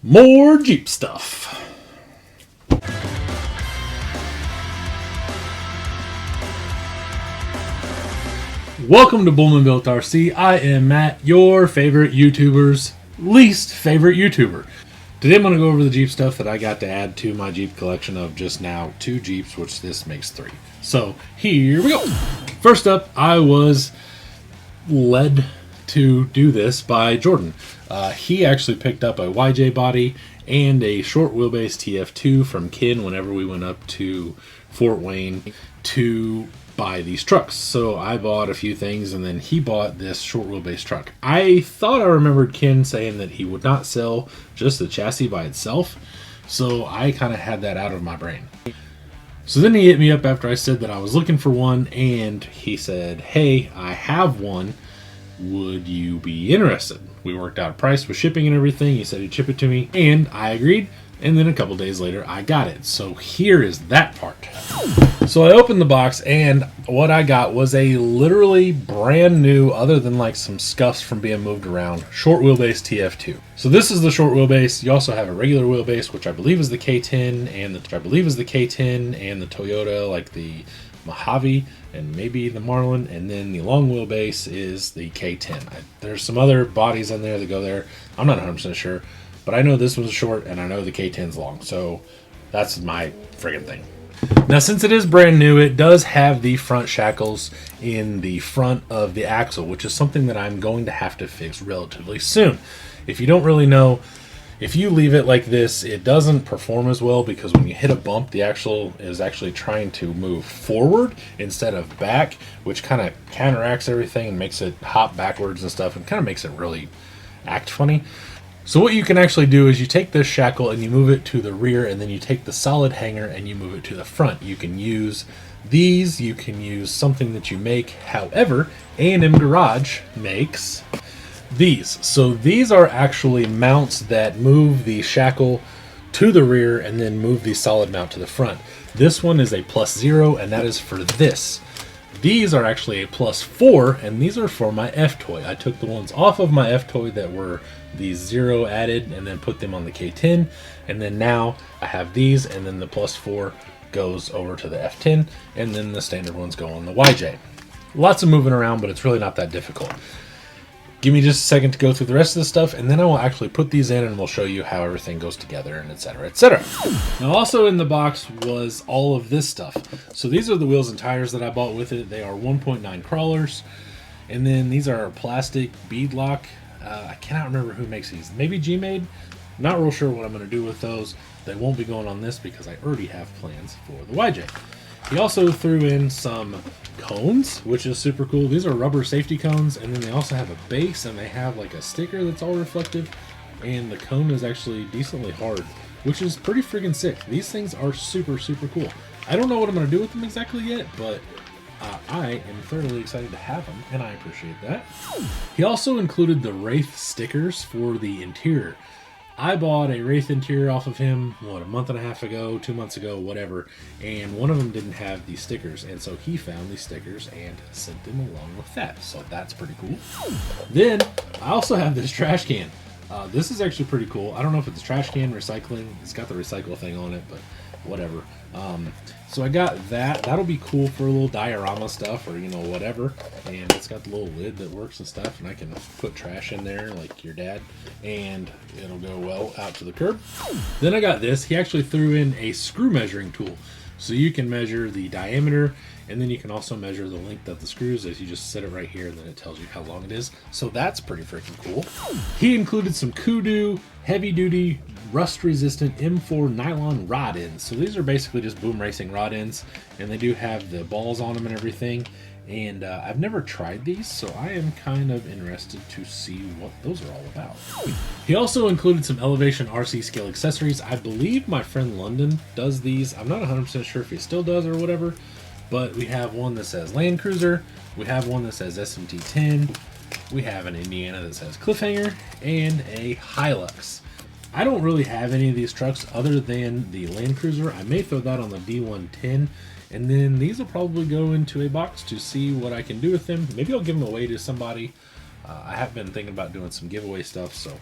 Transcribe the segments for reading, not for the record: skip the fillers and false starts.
More Jeep stuff. Welcome to Bullman Built RC. I am Matt, your favorite YouTuber's least favorite YouTuber. Today I'm going to go over the Jeep stuff that I got to add to my Jeep collection of just now 2 Jeeps, which this makes 3. So here we go. First up, I was led to do this by Jordan. He actually picked up a YJ body and a short wheelbase TF2 from Ken whenever we went up to Fort Wayne to buy these trucks. So I bought a few things and then he bought this short wheelbase truck. I thought I remembered Ken saying that he would not sell just the chassis by itself, so I kind of had that out of my brain. So then he hit me up after I said that I was looking for one, and he said, hey, I have one, would you be interested? We worked out a price with shipping and everything. He said he'd ship it to me, and I agreed. And then a couple days later, I got it. So here is that part. So I opened the box, and what I got was a literally brand new, other than like some scuffs from being moved around, short wheelbase TF2. So this is the short wheelbase. You also have a regular wheelbase, which I believe is the K10, and the Toyota, like the Mojave, and maybe the Marlin, and then the long wheelbase is the K10. There's some other bodies in there that go there. I'm not 100% sure. But I know this one's short, and I know the K10's long, so that's my friggin' thing. Now, since it is brand new, it does have the front shackles in the front of the axle, which is something that I'm going to have to fix relatively soon. If you don't really know, if you leave it like this, it doesn't perform as well, because when you hit a bump, the axle is actually trying to move forward instead of back, which kind of counteracts everything and makes it hop backwards and stuff, and kind of makes it really act funny. So what you can actually do is you take this shackle and you move it to the rear, and then you take the solid hanger and you move it to the front. You can use these, you can use something that you make. However, A&M Garage makes these. So these are actually mounts that move the shackle to the rear and then move the solid mount to the front. This one is a +0, and that is for this. These are actually a +4, and these are for my F-Toy. I took the ones off of my F-Toy that were the 0 added and then put them on the K10, and then now I have these, and then the +4 goes over to the F10, and then the standard ones go on the YJ. Lots of moving around, but it's really not that difficult. Give me just a second to go through the rest of the stuff, and then I will actually put these in and we'll show you how everything goes together, and etc, etc. Now, also in the box was all of this stuff. So these are the wheels and tires that I bought with it. They are 1.9 crawlers, and then these are plastic beadlock. I cannot remember who makes these. Maybe G-Made? Not real sure what I'm going to do with those. They won't be going on this because I already have plans for the YJ. He also threw in some cones, which is super cool. These are rubber safety cones, and then they also have a base, and they have like a sticker that's all reflective, and the cone is actually decently hard, which is pretty friggin' sick. These things are super, super cool. I don't know what I'm going to do with them exactly yet, but I am thoroughly excited to have them, and I appreciate that. He also included the Wraith stickers for the interior. I bought a Wraith interior off of him, a month and a half ago, 2 months ago, whatever, and one of them didn't have these stickers, and so he found these stickers and sent them along with that, so that's pretty cool. Then, I also have this trash can. This is actually pretty cool. I don't know if it's trash can recycling. It's got the recycle thing on it, but whatever. So I got that. That'll be cool for a little diorama stuff, or whatever. And it's got the little lid that works and stuff, and I can put trash in there like your dad, and it'll go well out to the curb. Then I got this. He actually threw in a screw measuring tool, so you can measure the diameter, and then you can also measure the length of the screws as you just set it right here, and then it tells you how long it is. So that's pretty freaking cool. He included some Kudu heavy duty rust resistant M4 nylon rod ends. So these are basically just boom racing rod ends, and they do have the balls on them and everything. And I've never tried these, so I am kind of interested to see what those are all about. He also included some Elevation RC scale accessories. I believe my friend London does these. I'm not 100% sure if he still does or whatever, but we have one that says Land Cruiser, we have one that says SMT-10, we have an Indiana that says Cliffhanger, and a Hilux. I don't really have any of these trucks other than the Land Cruiser. I may throw that on the D110, and then these will probably go into a box to see what I can do with them. Maybe I'll give them away to somebody. I have been thinking about doing some giveaway stuff, so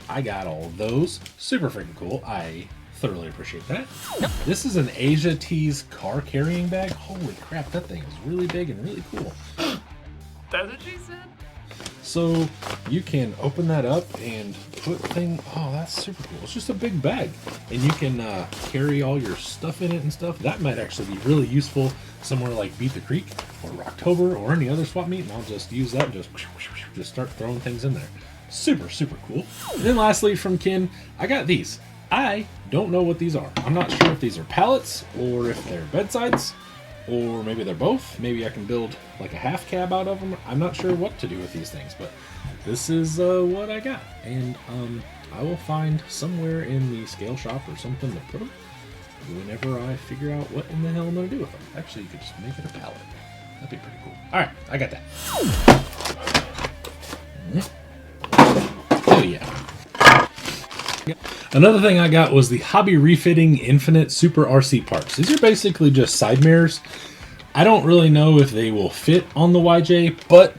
I got all of those. Super freaking cool. I thoroughly appreciate that. This is an Asia Tees car carrying bag. Holy crap, that thing is really big and really cool. That's what she said. So you can open that up and put thing. Oh, that's super cool. It's just a big bag, and you can carry all your stuff in it and stuff. That might actually be really useful somewhere like Beat the Creek or Rocktober or any other swap meet, and I'll just use that and just start throwing things in there. Super, super cool. And then lastly from Ken, I got these. I don't know what these are. I'm not sure if these are pallets or if they're bedsides, or maybe they're both. Maybe I can build like a half cab out of them. I'm not sure what to do with these things, but this is what I got. And I will find somewhere in the scale shop or something to put them whenever I figure out what in the hell I'm going to do with them. Actually, you could just make it a pallet. That'd be pretty cool. All right, I got that. Oh, yeah. Another thing I got was the Hobby Refitting Infinite Super RC parts. These are basically just side mirrors. I don't really know if they will fit on the YJ, but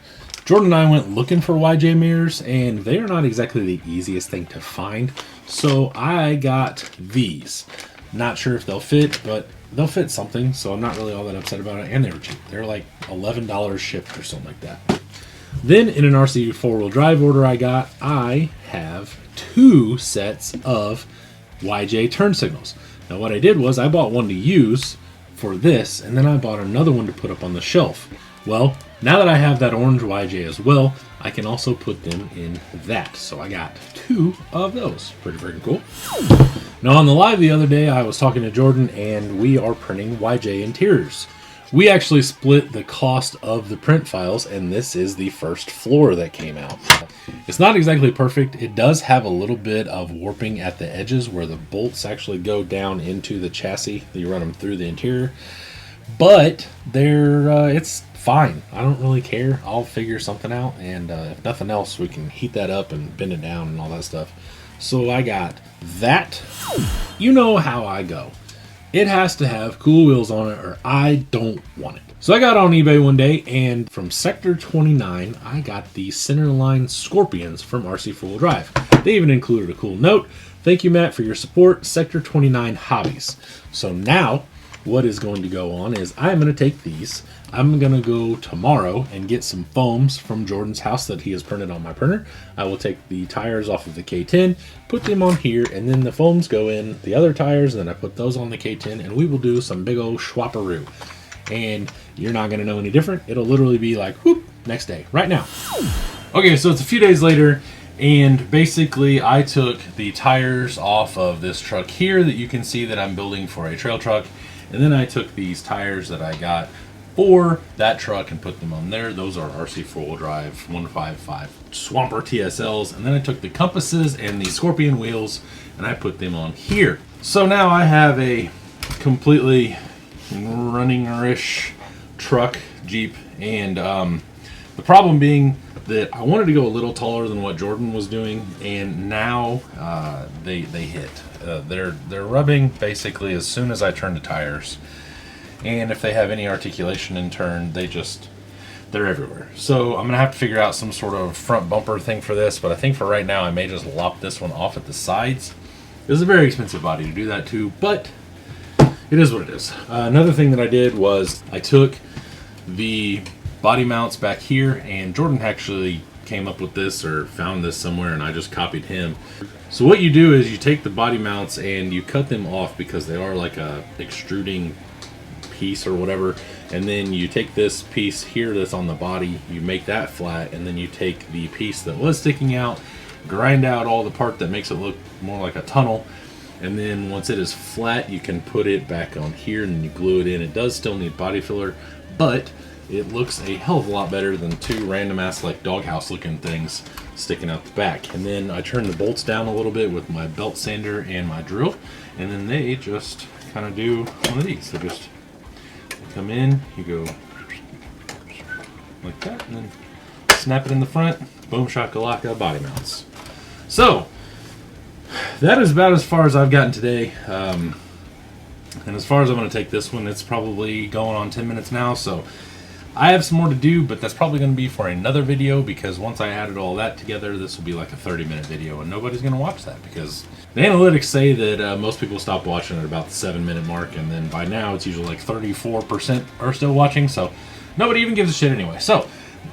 Jordan and I went looking for YJ mirrors, and they are not exactly the easiest thing to find. So I got these. Not sure if they'll fit, but they'll fit something, so I'm not really all that upset about it. And they were cheap. They're like $11 shipped or something like that. Then in an RC four-wheel drive order I have 2 sets of YJ turn signals. Now what I did was I bought one to use for this, and then I bought another one to put up on the shelf. Well, now that I have that orange YJ as well, I can also put them in that. So I got 2 of those. Pretty freaking cool. Now on the live the other day, I was talking to Jordan, and we are printing YJ interiors. We actually split the cost of the print files, and this is the first floor that came out. It's not exactly perfect. It does have a little bit of warping at the edges where the bolts actually go down into the chassis. You run them through the interior, but it's fine. I don't really care. I'll figure something out, and if nothing else, we can heat that up and bend it down and all that stuff. So I got that. You know how I go. It has to have cool wheels on it or I don't want it. So I got on eBay one day, and from Sector 29, I got the Centerline Scorpions from RC Four-Wheel Drive. They even included a cool note. Thank you, Matt, for your support. Sector 29 Hobbies. So now what is going to go on is I'm going to take these. I'm going to go tomorrow and get some foams from Jordan's house that he has printed on my printer. I will take the tires off of the K10, put them on here, and then the foams go in the other tires, and then I put those on the K10, and we will do some big old schwapperoo. And you're not going to know any different. It'll literally be like, whoop, next day, right now. Okay, so it's a few days later, and basically I took the tires off of this truck here that you can see that I'm building for a trail truck, and then I took these tires that I got for that truck and put them on there. Those are RC four-wheel drive 155 Swamper TSLs, and then I took the compasses and the Scorpion wheels and I put them on here. So now I have a completely running-ish truck, Jeep, and the problem being that I wanted to go a little taller than what Jordan was doing, and now they hit. They're rubbing basically as soon as I turn the tires. And if they have any articulation in turn, they're everywhere. So I'm going to have to figure out some sort of front bumper thing for this, but I think for right now I may just lop this one off at the sides. It was a very expensive body to do that too, but it is what it is. Another thing that I did was I took the body mounts back here, and Jordan actually came up with this or found this somewhere, and I just copied him. So what you do is you take the body mounts and you cut them off because they are like a extruding piece or whatever, and then you take this piece here that's on the body, you make that flat, and then you take the piece that was sticking out, grind out all the part that makes it look more like a tunnel, and then once it is flat you can put it back on here and you glue it in. It does still need body filler, but it looks a hell of a lot better than 2 random ass like doghouse looking things sticking out the back. And then I turn the bolts down a little bit with my belt sander and my drill, and then they just kind of do one of these. They just come in, you go like that, and then snap it in the front. Boom shakalaka, body mounts. So that is about as far as I've gotten today. And as far as I'm going to take this one, it's probably going on 10 minutes now, so I have some more to do, but that's probably going to be for another video, because once I added all that together, this will be like a 30-minute video, and nobody's going to watch that because the analytics say that most people stop watching at about the 7-minute mark, and then by now it's usually like 34% are still watching, so nobody even gives a shit anyway. So,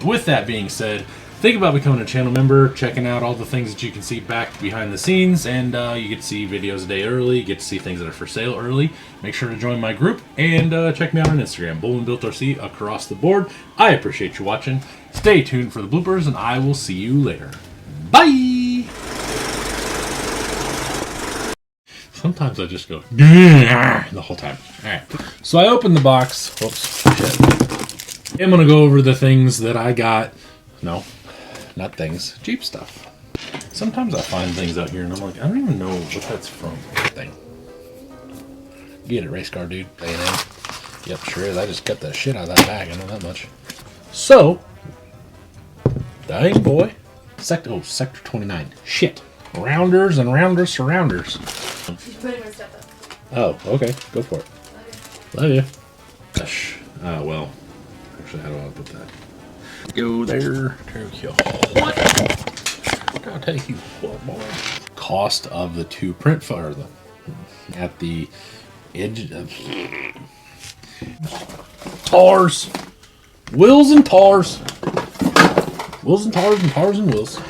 with that being said, think about becoming a channel member, checking out all the things that you can see back behind the scenes, and you get to see videos a day early, you get to see things that are for sale early. Make sure to join my group, and check me out on Instagram, Bullman Built RC, across the board. I appreciate you watching. Stay tuned for the bloopers, and I will see you later. Bye! Sometimes I just go, the whole time. Alright, so I opened the box. Whoops, shit. I'm going to go over the things that I got. No. Not things, Jeep stuff. Sometimes I find things out here and I'm like, I don't even know what that's from. Thing. Get it, race car dude. A&M. Yep, sure is. I just cut the shit out of that bag. I know that much. So, dang boy. Sector 29. Shit. Rounders and rounders surrounders. Oh, okay. Go for it. Love you. Gosh. Well. Actually, how do I put that? Go there. I'll take you what, boy. Cost of the two print fire at the edge of tars, wheels and tars, wheels and tars and tars and wheels.